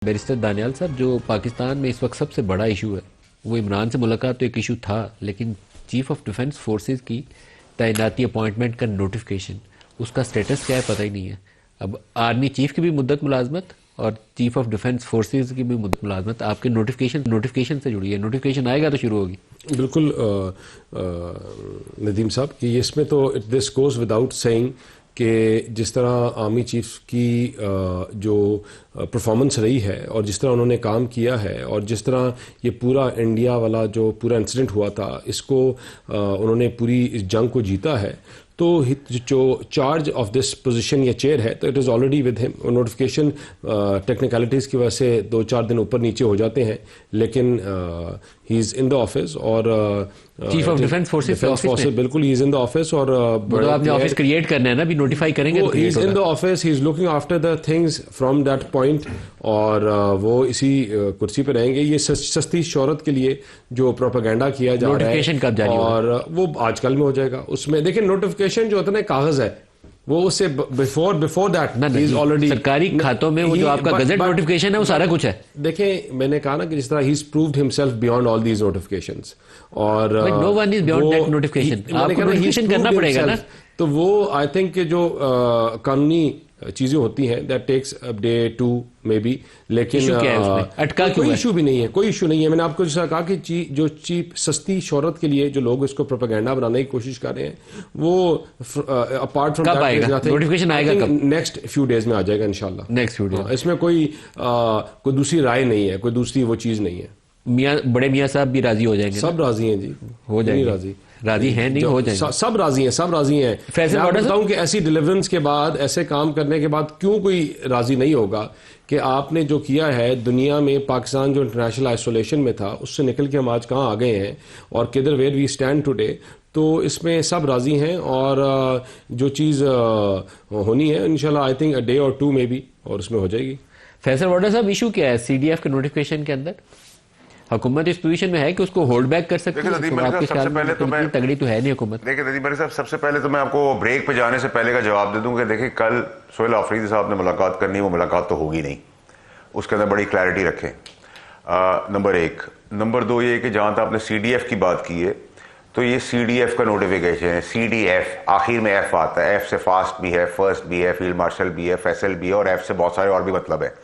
Barrister Daniyal साहब, जो पाकिस्तान में इस वक्त सबसे बड़ा इशू है वो इमरान से मुलाकात तो एक इशू था, लेकिन चीफ ऑफ डिफेंस फोर्सेस की तैनाती अपॉइंटमेंट का नोटिफिकेशन, उसका स्टेटस क्या है पता ही नहीं है। अब आर्मी चीफ की भी मुद्दत मुलाजमत और चीफ ऑफ डिफेंस फोर्सेस की भी मुद्दत मुलाजमत आपके नोटिफिकेशन से जुड़ी है। नोटिफिकेशन आएगा तो शुरू होगी। बिल्कुल नदीम साहब कि इसमें तो दिस गोज विदाउट सेइंग कि जिस तरह आर्मी चीफ की जो परफॉर्मेंस रही है और जिस तरह उन्होंने काम किया है और जिस तरह ये पूरा इंडिया वाला जो पूरा इंसिडेंट हुआ था, इसको उन्होंने पूरी इस जंग को जीता है, तो जो चार्ज ऑफ दिस पोजीशन या चेयर है तो it is already with him. Notification technicalities की वजह से 2-4 दिन ऊपर नीचे हो जाते हैं, लेकिन he is in the office और चीफ ऑफ डिफेंस फोर्सेस बिल्कुल he is in the office और आपने ऑफिस क्रिएट करना है ना, भी नोटिफाई करेंगे तो he is in the office, he is looking after the things from that point और वो इसी कुर्सी पे रहेंगे। ये सस्ती शोहरत के लिए जो प्रोपेगेंडा किया जा रहा है और वो आजकल में हो जाएगा। उसमें देखिए नोटिफिकेशन जो होता है ना कागज है, वो उससे बिफोर दैट इज ऑलरेडी सरकारी खातों में वो जो आपका गजट नोटिफिकेशन है वो सारा कुछ है। देखें मैंने कहा ना कि जिस तरह he is proved himself beyond all these notifications और no one is beyond that notification, आपको नोटिफिकेशन करना पड़ेगा ना। तो वो आई थिंक कि जो कानूनी चीजें होती हैं that takes a day to maybe, लेकिन अटका कोई इशू भी नहीं है, कोई इशू नहीं है। मैंने आपको जैसा कहा कि जो चीप सस्ती शोहरत के लिए जो लोग इसको प्रोपेगेंडा बनाने की कोशिश कर रहे हैं, वो अपार्ट फ्रॉम नोटिफिकेशन आएगा कब? नेक्स्ट फ्यू डेज में आ जाएगा इंशाल्लाह। नेक्स्ट फ्यू डेज इसमें कोई दूसरी राय नहीं है, कोई दूसरी वो चीज नहीं है। बड़े मियाँ साहब भी राजी हो जाएंगे? सब राजी हैं जी, हो जाएंगे। राजी हैं नहीं हो जाएंगे, सब राजी हैं, सब राजी हैं। मैं बताऊं कि ऐसी डिलीवरेंस के बाद, ऐसे काम करने के बाद क्यों कोई राजी नहीं होगा कि आपने जो किया है दुनिया में, पाकिस्तान जो इंटरनेशनल आइसोलेशन में था उससे निकल के हम आज कहाँ आ गए हैं और किधर वेयर वी स्टैंड टुडे, तो इसमें सब राजी हैं और जो चीज़ होनी है इंशाल्लाह आई थिंक अ डे और टू में भी और उसमें हो जाएगी। फैसल वाडा साहब, इशू क्या है CDF के नोटिफिकेशन के अंदर? हुकूमत इस पोजीशन में है कि उसको होल्ड बैक कर सकती है? सबसे पहले तो मैं तगड़ी तो है नहीं हुकूमत। देखिए नदीम भाई साहब, सबसे पहले तो मैं आपको ब्रेक पे जाने से पहले का जवाब दे दूं कि देखिए कल सोहेल आफरीदी साहब ने मुलाकात करनी, वो मुलाकात तो होगी नहीं, उसके अंदर बड़ी क्लैरिटी रखें। नंबर 1। नंबर 2 ये कि जहां तक आपने CDF की बात की है, तो ये CDF का नोटिफिकेशन है। CDF आखिर में F आता है, F से फास्ट भी है, फर्स्ट भी है, फील्ड मार्शल भी है, फैसल भी है और F से बहुत सारे और भी मतलब है।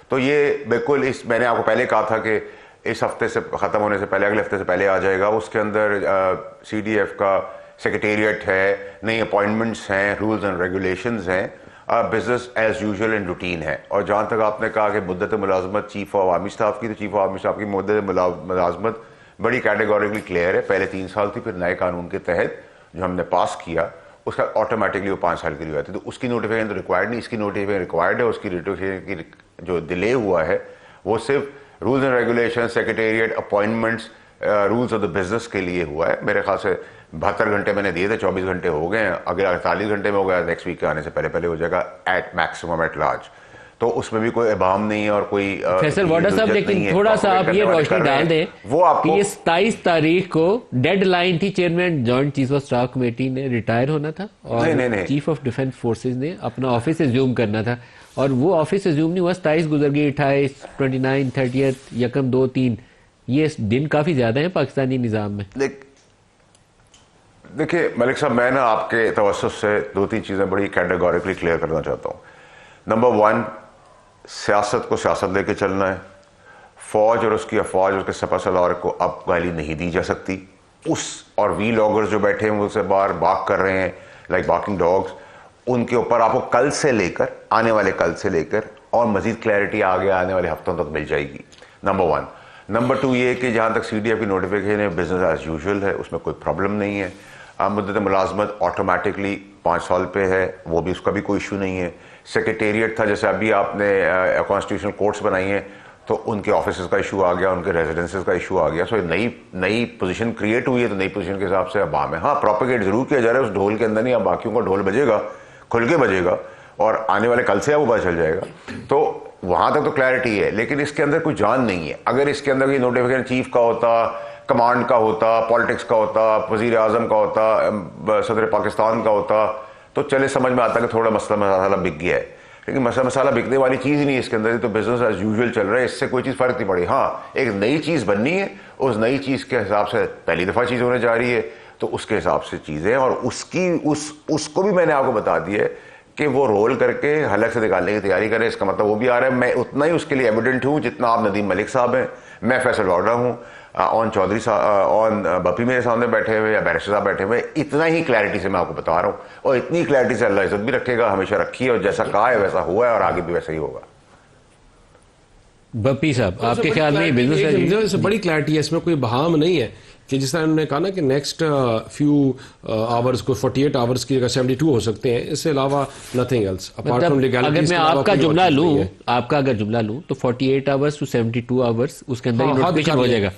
तो ये बिल्कुल मैंने आपको पहले कहा था कि इस हफ्ते से ख़त्म होने से पहले, अगले हफ्ते से पहले आ जाएगा। उसके अंदर CDF का सेक्रेटेरिएट है, नई अपॉइंटमेंट्स हैं, रूल्स एंड रेगुलेशंस हैं, business as usual and routine है। और जहाँ तक आपने कहा कि मुद्दत मुलाजमत चीफ ऑफ आर्मी स्टाफ की, तो चीफ ऑफ आर्मी स्टाफ की मुद्दत मुलाजमत बड़ी कैटेगोरिकली क्लियर है। पहले 3 साल थी, फिर नए कानून के तहत जो हमने पास किया उसका ऑटोमेटिकली वो 5 साल की हो जाती है। तो उसकी नोटिफिकेशन तो रिक्वायर्ड नहीं, इसकी नोटिफिकेशन रिक्वायर्ड है। उसकी नोटिफिकेशन की जो डिले हुआ है वो सिर्फ rules and regulation, secretariat appointments, rules of the business के लिए हुआ है। मेरे ख्याल से 72 घंटे मैंने दिए थे, 24 घंटे हो गए हैं। अगर 48 घंटे में हो गया, नेक्स्ट वीक के आने से पहले पहले हो जाएगा एट मैक्सिमम एट लार्ज। तो उसमें भी कोई इबाम नहीं है और कोई फैसल वाडा साहब, लेकिन थोड़ा सा आप ये रोशनी डाल दें वो आपको, ये 27 तारीख को डेडलाइन थी, chairman joint chief of staff committee ने रिटायर होना था और चीफ ऑफ डिफेंस फोर्सेज ने अपना ऑफिस एज्यूम करना था और वो ऑफिस एज्यूम नहीं हुआ। 27 गुजर गई, 28, 29, 30, 1, 2, 3, ये दिन काफी ज्यादा है पाकिस्तानी निजाम में। देखिए मलिक साहब, मैं ना आपके तवज्जुह से 2-3 चीजें बड़ी कैटेगोरिकली क्लियर करना चाहता हूँ। नंबर 1, सियासत को सियासत लेके चलना है। फौज और उसकी अफवाज, उसके सपा सलार को अब गाली नहीं दी जा सकती। उस और वी लॉगर्स जो बैठे हैं वो उससे बाहर बाग कर रहे हैं लाइक बाकिंग डॉग्स, उनके ऊपर आपको कल से लेकर, आने वाले कल से लेकर और मजीद क्लैरिटी आगे आने वाले हफ्तों तक मिल जाएगी। नंबर 1। नंबर 2 ये कि जहाँ तक CDF की नोटिफिकेशन है, बिजनेस एज यूजुअल है, उसमें कोई प्रॉब्लम नहीं है। मुद्दत मुलाजमत ऑटोमेटिकली 5 साल पे है, वो भी, उसका भी कोई इशू नहीं है। सेक्रेटेरिएट था, जैसे अभी आपने कॉन्स्टिट्यूशनल कोर्ट्स बनाई हैं तो उनके ऑफिस का इशू आ गया, उनके रेजिडेंसेस का इशू आ गया। सो नई पोजीशन क्रिएट हुई है, तो नई पोजीशन के हिसाब से अब आम है। हाँ, प्रोपेगेट जरूर किया जा रहा है उस ढोल के अंदर, नहीं अब बाकियों का ढोल बजेगा, खुल के बजेगा और आने वाले कल से अब पता चल जाएगा। तो वहां तक तो क्लैरिटी है, लेकिन इसके अंदर कोई जान नहीं है। अगर इसके अंदर कोई नोटिफिकेशन चीफ का होता, कमांड का होता, पॉलिटिक्स का होता, वजीर आजम का होता, सदर पाकिस्तान का होता, तो चले समझ में आता कि थोड़ा मसला बिक गया है। लेकिन मसाला बिकने वाली चीज़ ही नहीं है इसके अंदर, तो बिजनेस एज यूजुअल चल रहा है, इससे कोई चीज़ फ़र्क नहीं पड़ी। हाँ, एक नई चीज़ बननी है, उस नई चीज़ के हिसाब से पहली दफ़ा चीज़ होने जा रही है, तो उसके हिसाब से चीज़ें, और उसको भी मैंने आपको बता दिया है कि वो रोल करके हलक से निकालने की तैयारी करें। इसका मतलब वो भी आ रहा है, मैं उतना ही उसके लिए एविडेंट हूँ जितना आप नदीम मलिक साहब हैं, मैं फैसल वाडा हूँ, ऑन चौधरी साहब, ऑन बप्पी मेरे सामने बैठे हुए या बैरिस्टर साहब बैठे हुए, इतना ही क्लैरिटी से मैं आपको बता रहा हूँ, और इतनी क्लैरिटी से अल्लाह इज्जत भी रखेगा, हमेशा रखी है, और जैसा कहा है वैसा हुआ है और आगे भी वैसा ही होगा। बप्पी साहब, आपके ख्याल में बिजनेस बड़ी क्लैरिटी है, इसमें कोई बहाम नहीं है कि जिस तरह उन्होंने कहा ना कि नेक्स्ट फ्यू आवर्स को 48 आवर्स की जगह 72 हो सकते हैं, इससे अलावा nothing else apart from legality. अगर मैं आपका जुमला लूं तो 48 आवर्स टू 72 आवर्स उसके अंदर ही नोटिफिकेशन हो जाएगा।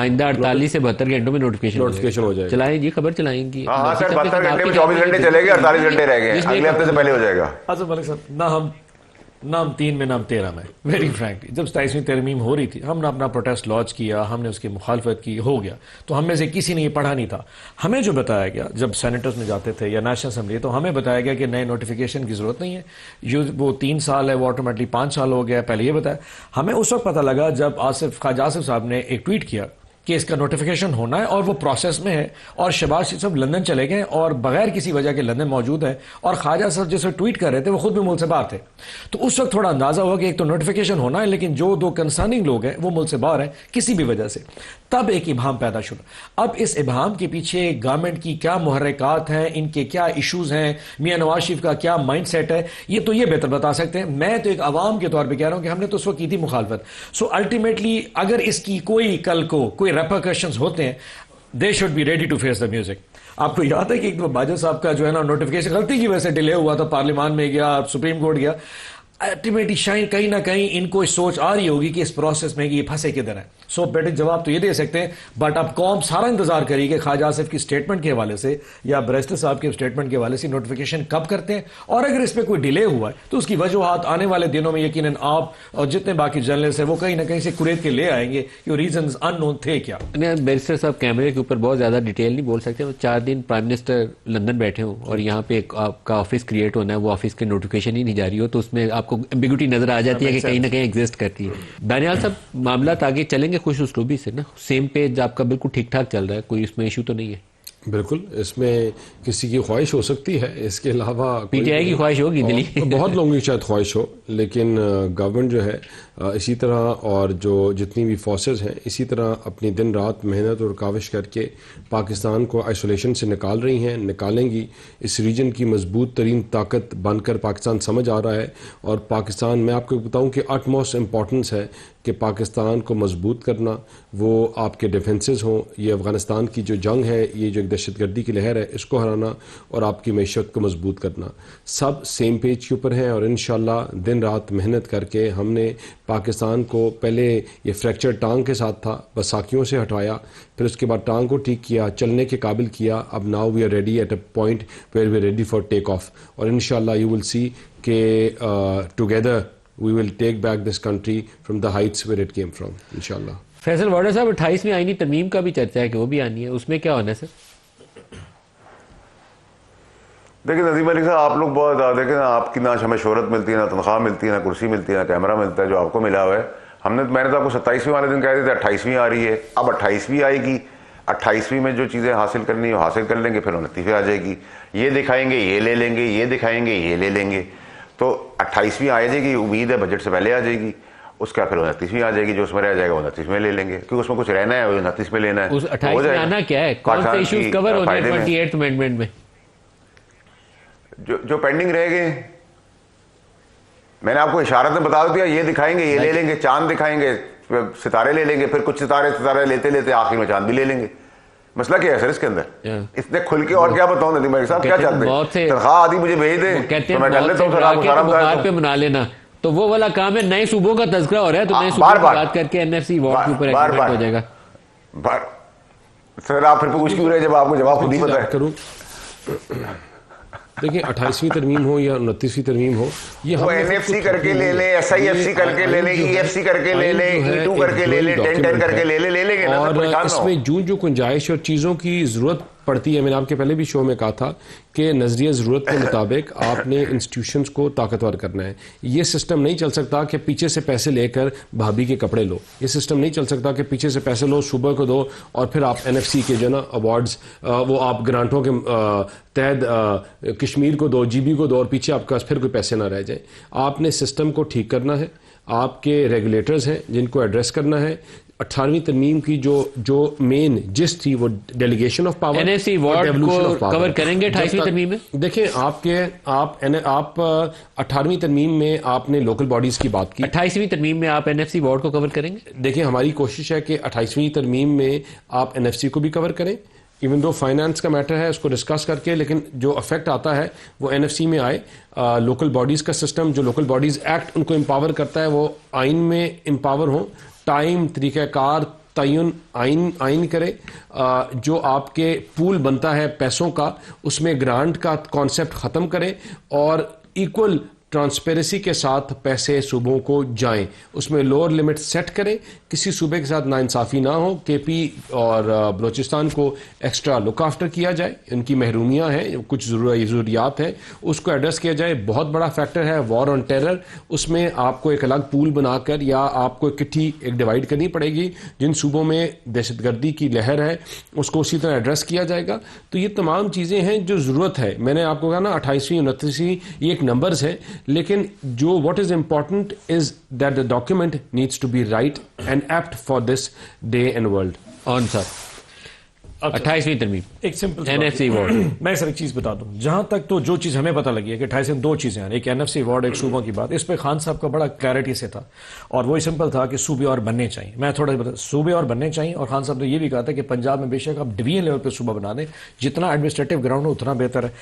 आइंदा 48 से 72 घंटों में नोटिफिकेशन हो जाएगा। चलाएं जी, खबर चलाएंगी। हाँ सर, 72 घंटे में 24 घंटे चलेंगे, 48 घंटे रह गए, अगले हफ्ते से पहले हो जाएगा। अच्छा मलिक साहब, नाम 3 में नाम 13 में, वेरी फ्रैंकली जब 27वीं तरमीम हो रही थी, हमने अपना प्रोटेस्ट लॉन्च किया, हमने उसकी मुखालफत की, हो गया, तो हम में से किसी ने ये पढ़ा नहीं था। हमें जो बताया गया जब सेनेटर्स में जाते थे या नेशनल असेंबली, तो हमें बताया गया कि नए नोटिफिकेशन की जरूरत नहीं है, जो वो 3 साल है वो ऑटोमेटिकली 5 साल हो गया, पहले ये बताया। हमें उस वक्त पता लगा जब ख्वाजा आसिफ साहब ने एक ट्वीट किया कि इसका नोटिफिकेशन होना है और वो प्रोसेस में है, और शहबाज शरीफ साहब लंदन चले गए और बगैर किसी वजह के लंदन मौजूद है, और ख्वाजा साहब जैसे ट्वीट कर रहे थे वो खुद भी मुल्क से बाहर थे। तो उस वक्त थोड़ा अंदाजा हुआ कि एक तो नोटिफिकेशन होना है, लेकिन जो 2 कंसर्निंग लोग हैं वो मुल्क से बाहर हैं किसी भी वजह से। तब एक इबाम पैदा शुरू। अब इस इबाम के पीछे गवर्नमेंट की क्या मुहर्रिकात हैं, इनके क्या इशूज हैं, मियां नवाज शरीफ का क्या माइंड सेट है, ये तो ये बेहतर बता सकते हैं। मैं तो एक आवाम के तौर पर कह रहा हूं कि हमने तो उस वक्त की थी मुखालफत। सो अल्टीमेटली अगर इसकी कोई कल को कोई रेपरकशंस होते हैं, they should be ready to face the music. आपको याद है कि एक बाजवा साहब का जो है ना नोटिफिकेशन गलती की वजह से डिले हुआ था, पार्लियामान में गया, सुप्रीम कोर्ट गया। अल्टीमेटली शायद कहीं ना कहीं इनको सोच आ रही होगी कि इस प्रोसेस में कि ये फंसे किधर है। सो बेटे जवाब तो ये दे सकते हैं, बट अब कौम सारा इंतजार करेगी कि ख्वाजा आसिफ की स्टेटमेंट के हवाले से या बैरिस्टर साहब के स्टेटमेंट के हवाले से नोटिफिकेशन कब करते हैं, और अगर इस पर कोई डिले हुआ है तो उसकी वजूहात आने वाले दिनों में यकीनन आप और जितने बाकी जर्नलिस्ट हैं वो कहीं ना कहीं से कुरेद के ले आएंगे कि रीजन अननोन थे क्या। बैरिस्टर साहब कैमरे के ऊपर बहुत ज्यादा डिटेल नहीं बोल सकते। 4 दिन प्राइम मिनिस्टर लंदन बैठे हो और यहाँ पे आपका ऑफिस क्रिएट होना है, वो ऑफिस की नोटिफिकेशन ही नहीं जारी हो, तो उसमें आपको एम्बिग्यूटी नजर आ जाती है कि कहीं ना कहीं एग्जिस्ट करती है। दानियाल साहब, मामला आगे चलेंगे खुश उसलूबी से ना, सेम पेज आपका बिल्कुल ठीक ठाक चल रहा है, कोई इसमें इशू तो नहीं है? बिल्कुल, इसमें किसी की ख्वाहिश हो सकती है, इसके अलावा पीटीआई की ख्वाहिश होगी दिल्ली बहुत लोगों की शायद ख्वाहिश हो, लेकिन गवर्नमेंट जो है इसी तरह और जो जितनी भी फोर्सेस हैं इसी तरह अपनी दिन रात मेहनत और काविश करके पाकिस्तान को आइसोलेशन से निकाल रही हैं, निकालेंगी। इस रीजन की मजबूत तरीन ताकत बनकर पाकिस्तान समझ आ रहा है, और पाकिस्तान, मैं आपको बताऊं कि अटमोस्ट इम्पॉर्टेंस है कि पाकिस्तान को मजबूत करना, वो आपके डिफेंसेस हों, ये अफ़गानिस्तान की जो जंग है, ये जो एक दहशतगर्दी की लहर है, इसको हराना और आपकी मैशत को मजबूत करना, सब सेम पेज के ऊपर हैं। और इंशाल्लाह दिन रात मेहनत करके हमने पाकिस्तान को पहले ये फ्रैक्चर टांग के साथ था, बसाखियों से हटाया, फिर उसके बाद टांग को ठीक किया, चलने के काबिल किया। अब now we are ready at a point where we are ready for take off, और इंशाल्लाह यू विल सी के together we will take back this country from the heights where it came from, inshallah. Faisal Vawda साहब, 28वीं आईनी तरमीम का भी चर्चा है कि वो भी आनी है, उसमें क्या होना है सर? देखिए नदीम मलिक साहब, आप लोग बहुत देखें ना, आपकी ना हमें शोहरत मिलती है, ना तनख्वाह मिलती है, ना कुर्सी मिलती है, ना कैमरा मिलता है जो आपको मिला हुआ है। मैंने तो आपको 27वीं वाले दिन कह दिया था 28वीं आ रही है, अब 28वीं आएगी। 28वीं में जो चीज़ें हासिल करनी है वो हासिल कर लेंगे, फिर 29वीं आ जाएगी, ये दिखाएंगे ये ले लेंगे, ये दिखाएंगे ये ले लेंगे, तो 28वीं आ जाएगी, उम्मीद है बजट से पहले आ जाएगी। उसका फिर 29वीं आ जाएगी, जो उसमें रह जाएगा 29वीं में ले लेंगे, क्योंकि उसमें कुछ रहना है, 29 में लेना है। उस 28 में आना क्या है, कौन से इश्यूज कवर होने हैं 28th अमेंडमेंट में? जो पेंडिंग रह गए, मैंने आपको इशारत में बता दिया, ये दिखाएंगे ये ले लेंगे, चांद दिखाएंगे, सितारे ले लेंगे, फिर कुछ सितारे लेते लेते आखिर में चांद भी ले लेंगे। मसला क्या है सर इसके अंदर? इतने खुल के और क्या बताऊं नदीम भाई साहब, क्या चाहते हैं? तनख्वाह आदि मुझे भेज दे तो मैं कर लेता हूं, पे मना लेना, तो वो वाला काम है। नए सूबों का तज़किरा हो रहा है, तो नए सूबों की बात करके एनएफसी वॉर के ऊपर एग्रीमेंट हो जाएगा। सर आप फिर पूछ क्यों रहे जब आपको जवाब खुद ही पता है? करूं देखिए 28वीं तरमीम हो या 29वीं तरमीम हो, ये वो एनएफसी करके ले ले, एसआईएफसी करके ले ले, ईएफसी करके ले ले, ई2 करके ले ले, 10 करके ले लेंगे ना। और इसमें जो गुंजाइश और चीज़ों की ज़रूरत पड़ती है। मैंने आपके पहले भी शो में कहा था कि नज़रिया ज़रूरत के मुताबिक आपने इंस्टीट्यूशंस को ताकतवर करना है। ये सिस्टम नहीं चल सकता कि पीछे से पैसे लेकर भाभी के कपड़े लो। ये सिस्टम नहीं चल सकता कि पीछे से पैसे लो, सुबह को दो और फिर आप NFC के जो ना अवार्ड्स वो आप ग्रांटों के तहत कश्मीर को दो, GB को दो और पीछे आपके पास फिर कोई पैसे ना रह जाए। आपने सिस्टम को ठीक करना है। आपके रेगुलेटर्स हैं जिनको एड्रेस करना है। 18वीं तरमीम की जो मेन जिस थी वो delegation of power, NFC ward को कवर करेंगे 28वीं तरमीम में। देखिए आप 18वीं तरमीम में आपने लोकल बॉडीज की बात की, 28वीं तरमीम में आप NFC वार्ड को कवर करेंगे। देखिए हमारी कोशिश है कि 28वीं तरमीम में आप NFC को भी कवर करें, इवन दो फाइनेंस का मैटर है उसको डिस्कस करके, लेकिन जो इफेक्ट आता है वो NFC में आए। लोकल बॉडीज का सिस्टम, जो लोकल बॉडीज एक्ट उनको एम्पावर करता है, वो आइन में एम्पावर हो, टाइम तरीक़ाकार तयन आइन करे। जो आपके पूल बनता है पैसों का उसमें ग्रांट का कॉन्सेप्ट ख़त्म करें और इक्वल ट्रांसपेरेंसी के साथ पैसे सूबों को जाएं। उसमें लोअर लिमिट सेट करें, किसी सूबे के साथ नाइंसाफ़ी ना हो। KP और बलूचिस्तान को एक्स्ट्रा लुक आफ्टर किया जाए, इनकी महरूमियाँ हैं, कुछ ज़रूरियात हैं, उसको एड्रेस किया जाए। बहुत बड़ा फैक्टर है वॉर ऑन टेरर, उसमें आपको एक अलग पूल बनाकर या आपको एक किट्ठी एक डिवाइड करनी पड़ेगी। जिन सूबों में दहशतगर्दी की लहर है उसको उसी तरह एड्रेस किया जाएगा। तो ये तमाम चीज़ें हैं जो ज़रूरत है। मैंने आपको कहा ना 28वीं 29वीं ये एक नंबर्स है, लेकिन जो what is important is that the document needs to be right and apt for this day and world. On sir 28वीं तरमीम एक सिंपल NFC वार्ड। मैं सर एक चीज बता दूं, जहां तक तो जो चीज हमें पता लगी है कि 28 में दो चीजें हैं, एक NFC वार्ड, एक सूबों की बात। इस पे खान साहब का बड़ा क्लैरिटी से था और वही सिंपल था कि सूबे और बनने चाहिए। मैं थोड़ा बता, सूबे और बनने चाहिए। और खान साहब ने यह भी कहा था कि पंजाब में बेशक आप डिवीजन लेवल पे सूबा बना दें, जितना एडमिनिस्ट्रेटिव ग्राउंड हो उतना बेहतर है।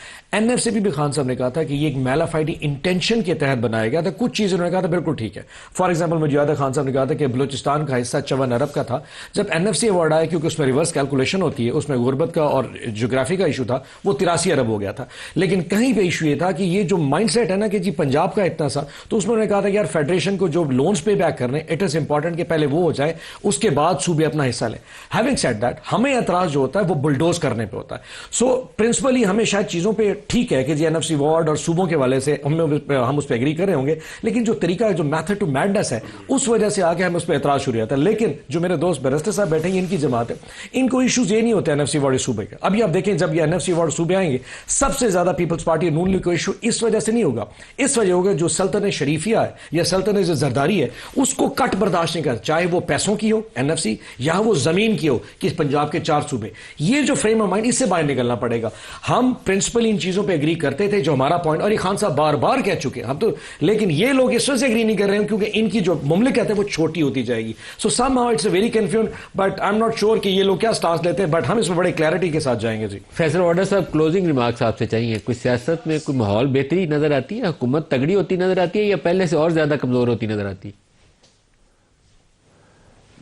NFC भी खान साहब ने कहा था कि ये एक मैलाफाइड इंटेंशन के तहत बनाया गया था। कुछ चीजें उन्होंने कहा था बिल्कुल ठीक है। फॉर एग्जाम्पल मुझे याद है खान साहब ने कहा था कि बलूचिस्तान का हिस्सा 54 अरब का था। जब NFC वार्ड आया, क्योंकि उसमें रिवर्स कैलकुलेशन होती है, उसमें गुर्बत का और ज्योग्राफी का इशू था, वो 83 अरब हो गया था। लेकिन कहीं पे इशू ये था कि ये जो माइंडसेट है ना कि जी पंजाब का इतना सा, तो उसमें उन्होंने कहा था यार फेडरेशन को जो लोन्स पे बैक करने, इट इज इंपॉर्टेंट कि पहले वो हो जाए, उसके बाद सूबे अपना हिस्सा लें। हैविंग सेड दैट, हमें एतराज जो होता है वो बुलडोज करने पे होता है। सो प्रिंसिपली हमें शायद चीजों पे ठीक है कि जी NFC वार्ड और सूबों के वाले से हम उस पर एग्री कर रहे होंगे, लेकिन जो तरीका, जो मैथड टू मैडनेस है, उस वजह से आगे हमें उस पर एतराज शुरू होता है। लेकिन जो मेरे दोस्त बैरिस्टर साहब बैठे हैं, इनकी जमात है, इनको इशूज ये नहीं होते NFC वार्ड सूबे के। अभी आप देखें जब ये NFC वार्ड सूबे आएंगे, सबसे ज्यादा पीपल्स पार्टी नून लीग को इशू इस वजह से नहीं होगा, इस वजह होगा जो सल्तनत शरीफिया है या सल्तनत जो जरदारी है उसको कट बर्दाश्त नहीं कर, चाहे वो पैसों की हो NFC या वो जमीन की हो कि पंजाब के 4 सूबे। ये जो फ्रेम ऑफ माइंड, इससे बाहर निकलना पड़ेगा। हम प्रिंसिपल इन चीजों पर एग्री करते थे, जो हमारा पॉइंट, और ये खान साहब बार बार कह चुके हैं हम तो, लेकिन ये लोग इस वजह से एग्री नहीं कर रहे हैं क्योंकि इनकी जो मुमलिकत है वो छोटी होती जाएगी। सो somehow it's very confusion, but I am not sure कि ये लोग क्या स्टांस लेते हैं, बट हम इसमें बड़े क्लैरिटी के साथ जाएंगे। जी फैसल ऑर्डर साहब, क्लोजिंग रिमार्क्स आपसे चाहिए। कुछ सियासत में कोई माहौल बेहतरी नजर आती है, हुकूमत तगड़ी होती नजर आती है या पहले से और ज्यादा कमजोर होती नजर आती है?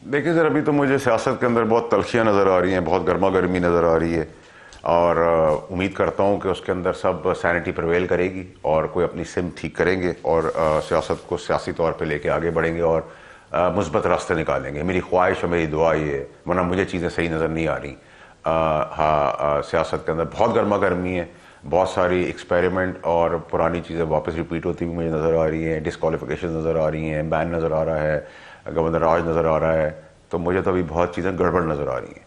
देखिए सर, अभी तो मुझे सियासत के अंदर बहुत तलखियाँ नज़र आ रही हैं, बहुत गर्मा गर्मी नज़र आ रही है और उम्मीद करता हूँ कि उसके अंदर सब सैनिटी प्रिवेल करेगी और कोई अपनी सिम ठीक करेंगे और सियासत को सियासी तौर पे लेके आगे बढ़ेंगे और मुस्बत रास्ते निकालेंगे। मेरी ख्वाहिश और मेरी दुआ ये है, वरना मुझे चीज़ें सही नज़र नहीं आ रही। हाँ, सियासत के अंदर बहुत गर्मा गर्मी है, बहुत सारी एक्सपेरिमेंट और पुरानी चीज़ें वापस रिपीट होती हुई मुझे नज़र आ रही हैं। डिस्क्वालिफिकेशन नज़र आ रही हैं, बैन नज़र आ रहा है, गवर्नर राज नज़र आ रहा है, तो मुझे तो अभी बहुत चीज़ें गड़बड़ नज़र आ रही हैं।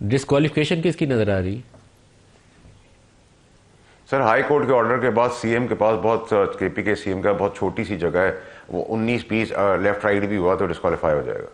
डिस्क्वालिफिकेशन किसकी नज़र आ रही? सर, हाई कोर्ट के ऑर्डर के बाद CM के पास बहुत, KP के CM का बहुत छोटी सी जगह है, वो 19-20 लेफ्ट राइट भी हुआ तो डिस्क्वालीफाई हो जाएगा।